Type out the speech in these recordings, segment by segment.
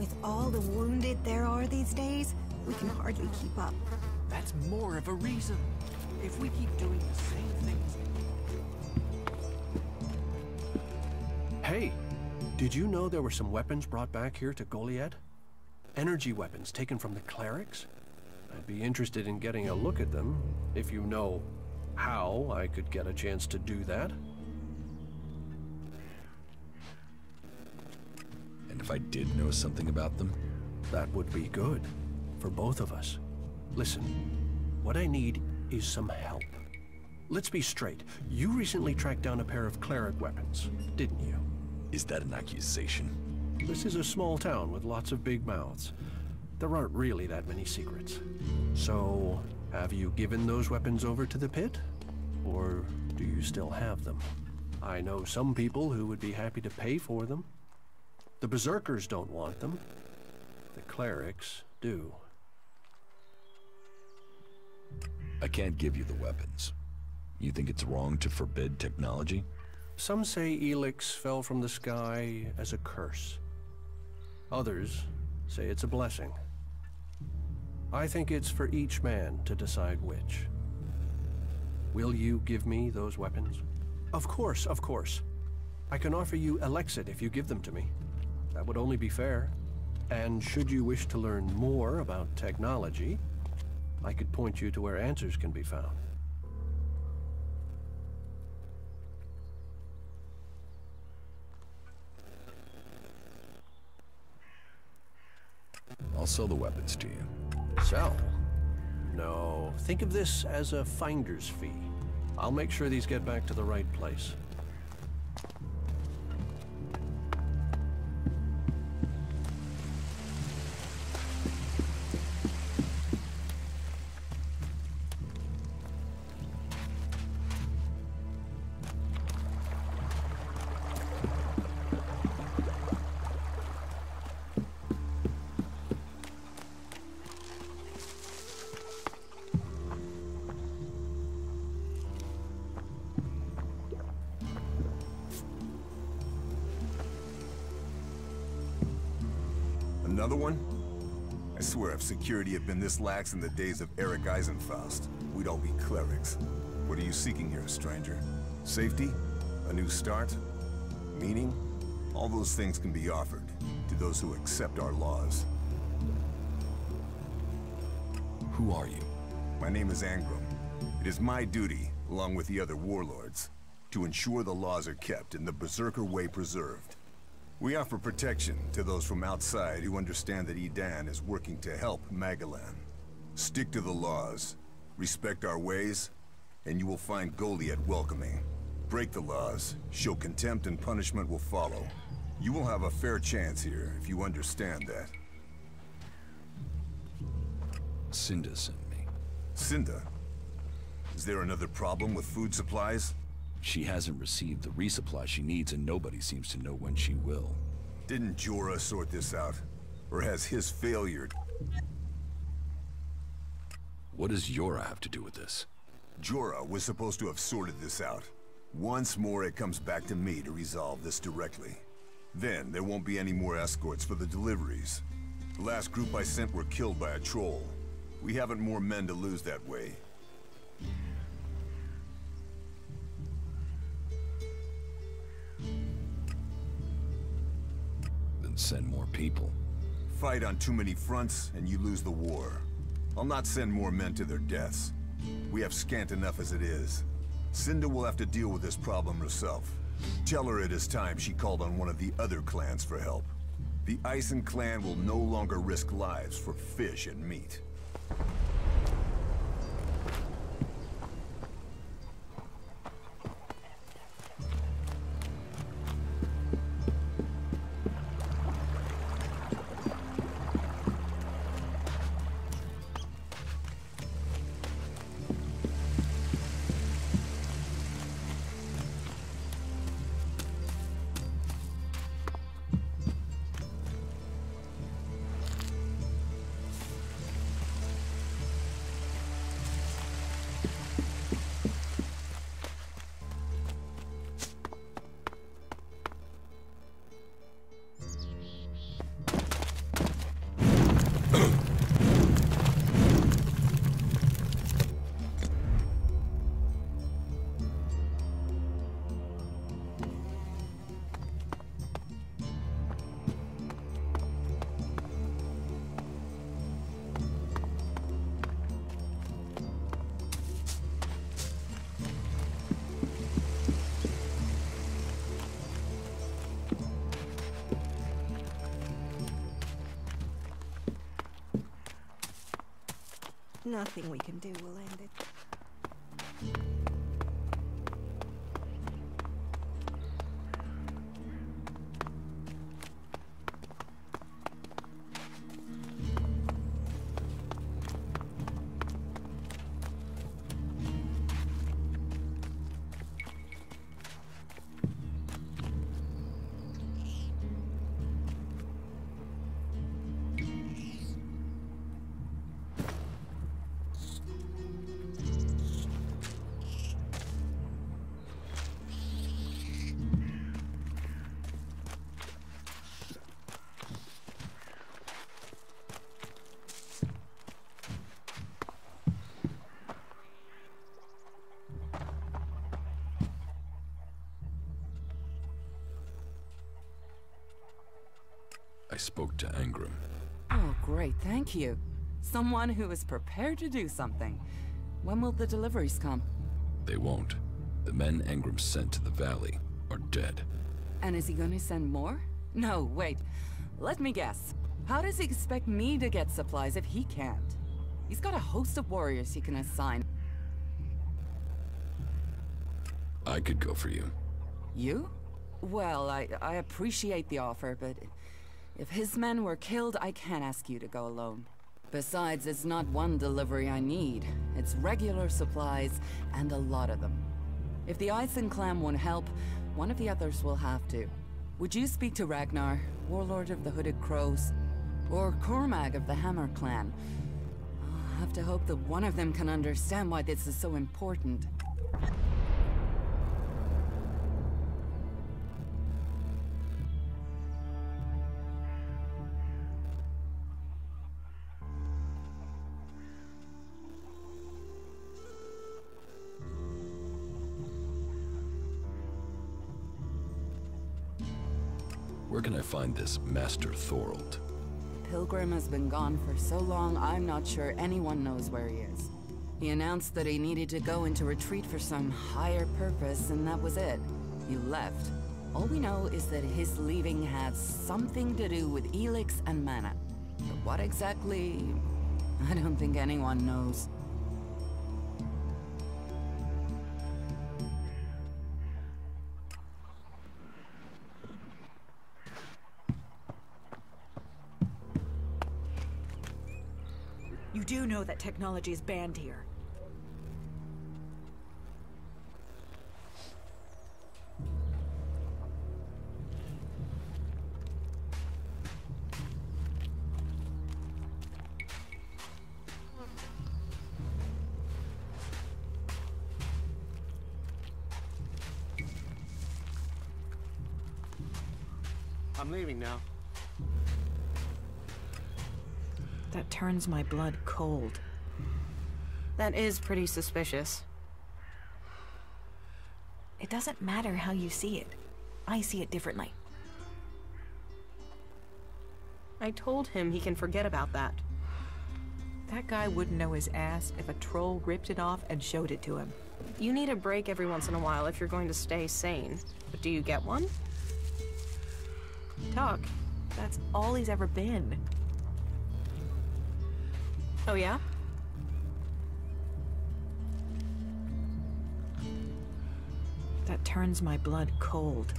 With all the wounded there are these days, we can hardly keep up. That's more of a reason. If we keep doing the same things... Hey, did you know there were some weapons brought back here to Goliad? Energy weapons taken from the clerics? I'd be interested in getting a look at them, if you know how I could get a chance to do that. And if I did know something about them? That would be good, for both of us. Listen, what I need is some help. Let's be straight. You recently tracked down a pair of cleric weapons, didn't you? Is that an accusation? This is a small town with lots of big mouths. There aren't really that many secrets. So, have you given those weapons over to the pit? Or do you still have them? I know some people who would be happy to pay for them. The berserkers don't want them. The clerics do. I can't give you the weapons. You think it's wrong to forbid technology? Some say Elex fell from the sky as a curse. Others say it's a blessing. I think it's for each man to decide which. Will you give me those weapons? Of course, of course. I can offer you Elex if you give them to me. That would only be fair. And should you wish to learn more about technology, I could point you to where answers can be found. I'll sell the weapons to you. Sell? No, think of this as a finder's fee. I'll make sure these get back to the right place. Another one? I swear if security had been this lax in the days of Eric Eisenfaust, we'd all be clerics. What are you seeking here, stranger? Safety? A new start? Meaning? All those things can be offered to those who accept our laws. Who are you? My name is Angram. It is my duty, along with the other warlords, to ensure the laws are kept and the Berserker way preserved. We offer protection to those from outside who understand that Edan is working to help Magalan. Stick to the laws, respect our ways, and you will find Goliad welcoming. Break the laws, show contempt, and punishment will follow. You will have a fair chance here if you understand that. Cinda sent me. Cinda? Is there another problem with food supplies? She hasn't received the resupply she needs, and nobody seems to know when she will. Didn't Jorah sort this out? Or has his failure... What does Jorah have to do with this? Jorah was supposed to have sorted this out. Once more, it comes back to me to resolve this directly. Then, there won't be any more escorts for the deliveries. The last group I sent were killed by a troll. We haven't more men to lose that way. Send more people. Fight on too many fronts, and you lose the war. I'll not send more men to their deaths. We have scant enough as it is. Cinda will have to deal with this problem herself. Tell her it is time she called on one of the other clans for help. The Eisen clan will no longer risk lives for fish and meat. Nothing we can do will end it. I spoke to Angram. Oh, great, thank you. Someone who is prepared to do something. When will the deliveries come? They won't. The men Angram sent to the valley are dead. And is he gonna send more? No, wait. Let me guess. How does he expect me to get supplies if he can't? He's got a host of warriors he can assign. I could go for you. You? Well, I appreciate the offer, but if his men were killed, I can't ask you to go alone. Besides, it's not one delivery I need. It's regular supplies, and a lot of them. If the Ison clan won't help, one of the others will have to. Would you speak to Ragnar, Warlord of the Hooded Crows? Or Cormag of the Hammer clan? I'll have to hope that one of them can understand why this is so important. Where can I find this Master Thorold? Pilgrim has been gone for so long, I'm not sure anyone knows where he is. He announced that he needed to go into retreat for some higher purpose, and that was it. He left. All we know is that his leaving had something to do with Elex and mana. But what exactly? I don't think anyone knows. You do know that technology is banned here. I'm leaving now. That turns my blood cold. That is pretty suspicious. It doesn't matter how you see it. I see it differently. I told him he can forget about that. That guy wouldn't know his ass if a troll ripped it off and showed it to him. You need a break every once in a while if you're going to stay sane. But do you get one? Talk. That's all he's ever been. Oh yeah? That turns my blood cold.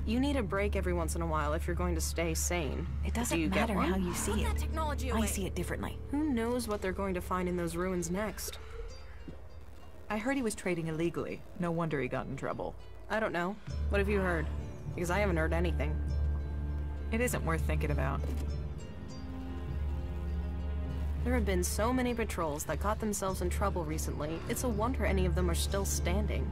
You need a break every once in a while if you're going to stay sane. It Do doesn't you get matter one? how you see it. technology I see it differently. Who knows what they're going to find in those ruins next? I heard he was trading illegally. No wonder he got in trouble. I don't know. What have you heard? Because I haven't heard anything. It isn't worth thinking about. There have been so many patrols that got themselves in trouble recently, it's a wonder any of them are still standing.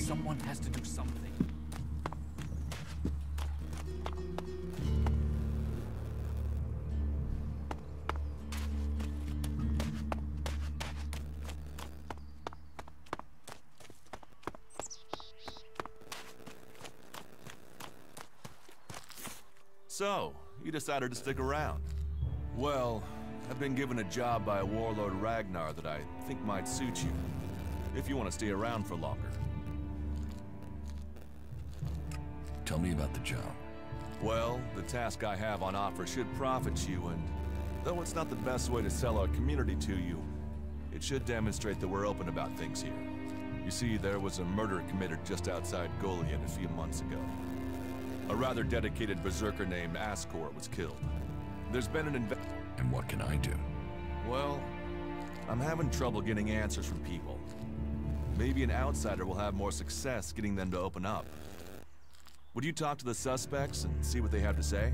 Someone has to do something. So, you decided to stick around. Well, I've been given a job by Warlord Ragnar that I think might suit you, if you want to stay around for longer. Tell me about the job. Well, the task I have on offer should profit you, and though it's not the best way to sell our community to you, it should demonstrate that we're open about things here. You see, there was a murder committed just outside Goliad a few months ago. A rather dedicated berserker named Ascor was killed. There's been an And what can I do? Well, I'm having trouble getting answers from people. Maybe an outsider will have more success getting them to open up. Would you talk to the suspects and see what they have to say?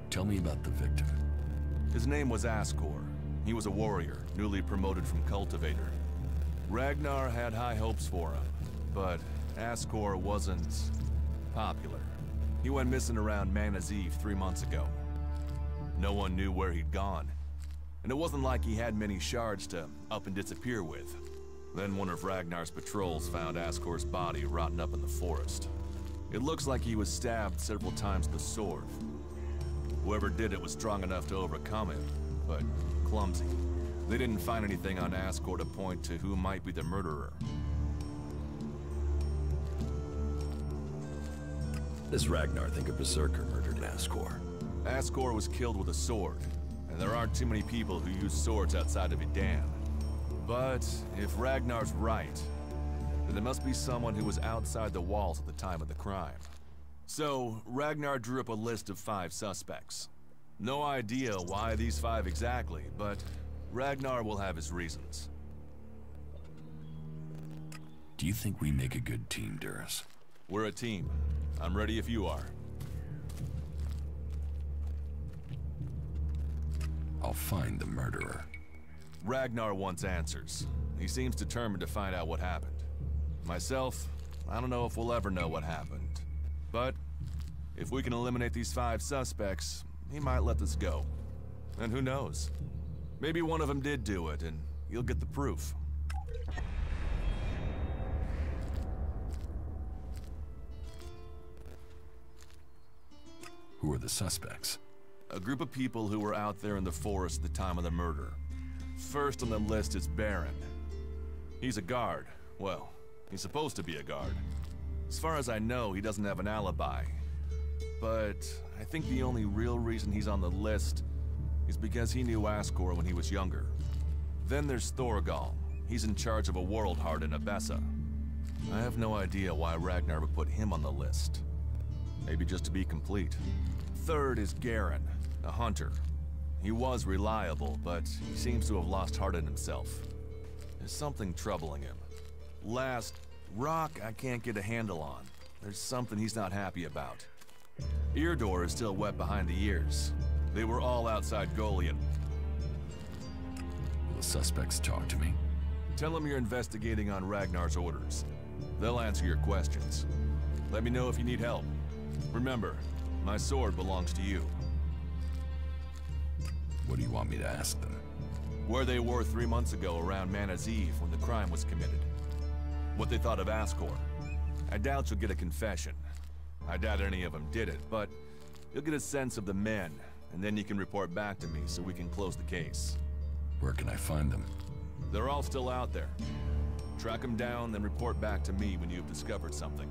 Tell me about the victim. His name was Ascor. He was a warrior, newly promoted from cultivator. Ragnar had high hopes for him, but Ascor wasn't popular. He went missing around Mana's Eve 3 months ago. No one knew where he'd gone, and it wasn't like he had many shards to up and disappear with. Then one of Ragnar's patrols found Ascor's body rotting up in the forest. It looks like he was stabbed several times with a sword. Whoever did it was strong enough to overcome it, but clumsy. They didn't find anything on Ascor to point to who might be the murderer. Does Ragnar think a berserker murdered Ascor? Ascor was killed with a sword, and there aren't too many people who use swords outside of Edan. But if Ragnar's right, then it must be someone who was outside the walls at the time of the crime. So, Ragnar drew up a list of 5 suspects. No idea why these 5 exactly, but Ragnar will have his reasons. Do you think we make a good team, Duras? We're a team. I'm ready if you are. I'll find the murderer. Ragnar wants answers. He seems determined to find out what happened. Myself, I don't know if we'll ever know what happened. But if we can eliminate these 5 suspects, he might let this go. And who knows? Maybe one of them did do it, and you'll get the proof. Who are the suspects? A group of people who were out there in the forest at the time of the murder. First on the list is Baron. He's a guard. Well, he's supposed to be a guard. As far as I know, he doesn't have an alibi. But I think the only real reason he's on the list is because he knew Ascor when he was younger. Then there's Thorgal. He's in charge of a world heart in Abessa. I have no idea why Ragnar would put him on the list. Maybe just to be complete. Third is Garen, a hunter. He was reliable, but he seems to have lost heart in himself. There's something troubling him. Last, Rock I can't get a handle on. There's something he's not happy about. Eardor is still wet behind the ears. They were all outside Goliad. Will the suspects talk to me? Tell them you're investigating on Ragnar's orders. They'll answer your questions. Let me know if you need help. Remember, my sword belongs to you. What do you want me to ask them? Where they were 3 months ago around Mana's Eve when the crime was committed. What they thought of Ascor. I doubt you'll get a confession. I doubt any of them did it, but you'll get a sense of the men, and then you can report back to me so we can close the case. Where can I find them? They're all still out there. Track them down, then report back to me when you've discovered something.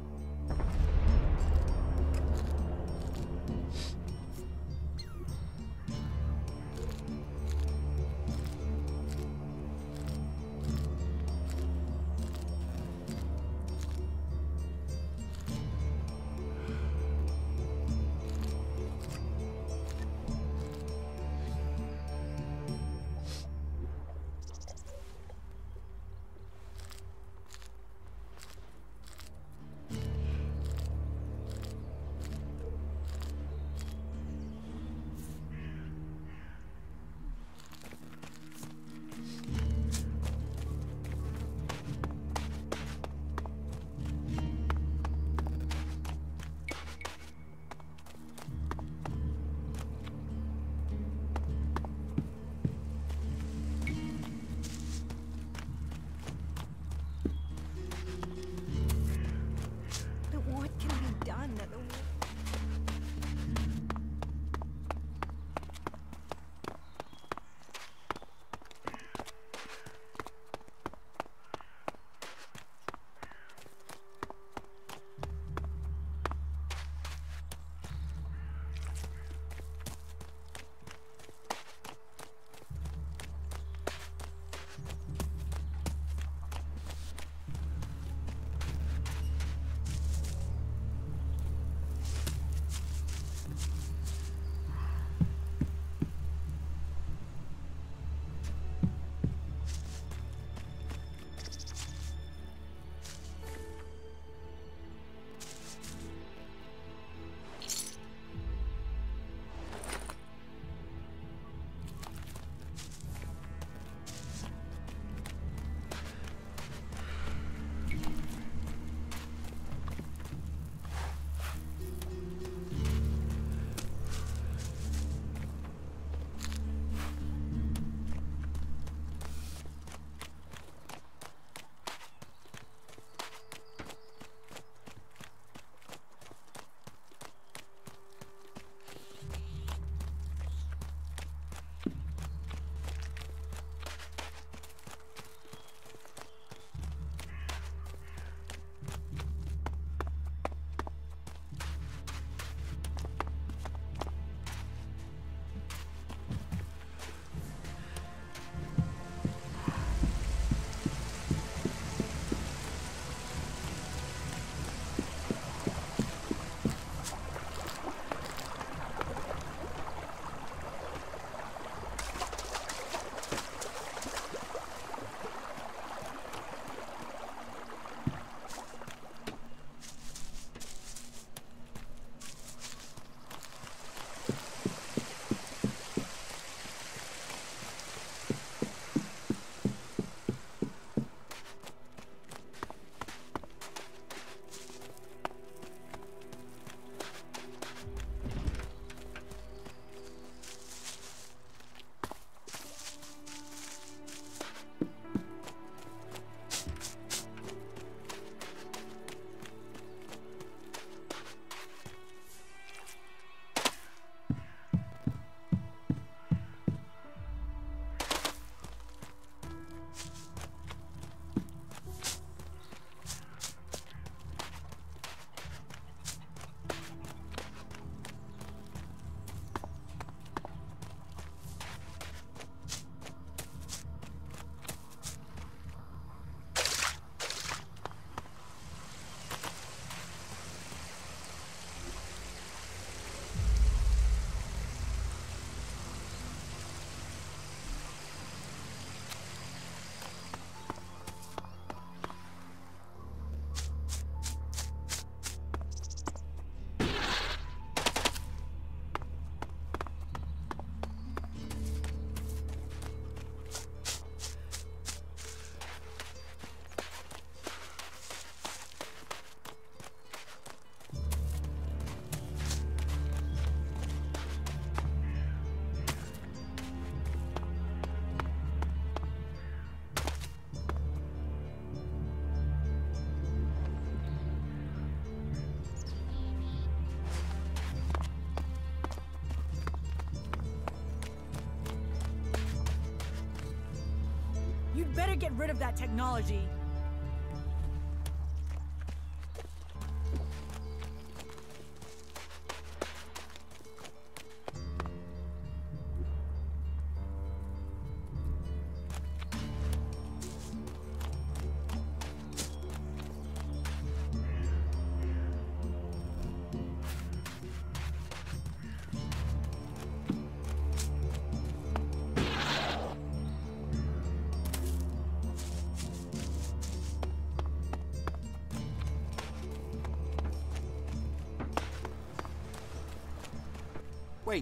get rid of that technology.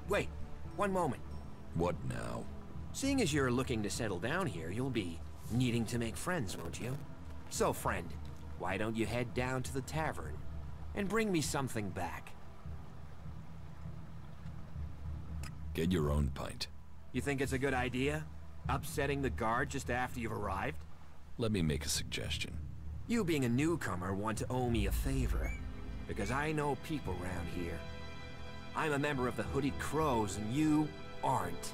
Wait. One moment. What now? Seeing as you're looking to settle down here, you'll be needing to make friends, won't you? So, friend, why don't you head down to the tavern and bring me something back? Get your own pint. You think it's a good idea? Upsetting the guard just after you've arrived? Let me make a suggestion. You being a newcomer want to owe me a favor, because I know people around here. I'm a member of the Hooded Crows, and you aren't.